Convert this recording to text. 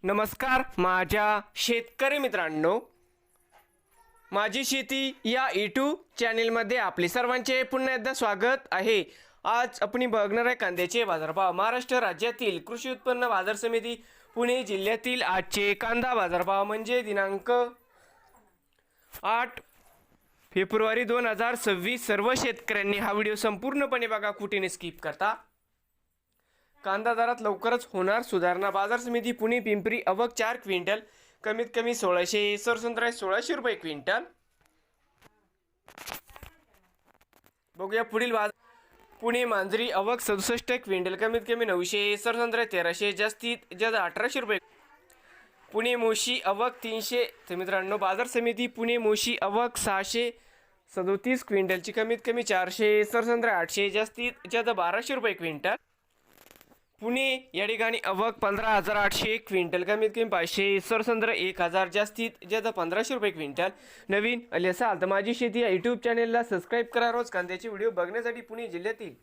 नमस्कार माझ्या शेतकरी मित्रांनो, माझी शेती या यूट्यूब चॅनेलमध्ये आपले सर्वांचे पुन्हा एकदा स्वागत आहे। आज आपण बघणार आहे कांद्याचे बाजारभाव। महाराष्ट्र राज्यातील कृषी उत्पन्न बाजार समिती पुणे जिल्ह्यातील आजचे कांदा बाजारभाव म्हणजे दिनांक 8 फेब्रुवारी 2026। सर्व शेतकऱ्यांनी हा व्हिडिओ संपूर्णपणे बघा, कुठेही स्किप करता। कांदा दरात लवकरच होणार सुधारणा। बाजार समिती पुणे पिंपरी आवक 4 क्विंटल, कमीत कमी 1600, सरसंत्रा 1600 रुपये क्विंटल। बघूया पुढील बाजार। पुणे मांजरी आवक 67 क्विंटल, कमीत कमी 900, सरसंत्रा 1300, जास्तीत जास्त 1800 रुपये। पुणे मोशी आवक 300। तर मित्रांनो, बाजार समिती पुणे मोशी आवक 637 क्विंटलची, कमीत कमी 400, सरसंत्रा 800, जास्तीत जास्त 1200 रुपये क्विंटल। पुणे या ठिकाणी आवक 15,800 क्विंटल, कमीत कमी 500, सरसंत्रा 1000, जास्तीत जास्त 1500 रुपये क्विंटल। नवीन आले असाल तर माझी शेती या यूट्यूब चॅनेलला सबस्क्राईब करा। रोज कांद्याचे व्हिडिओ बघण्यासाठी पुणे जिल्ह्यातील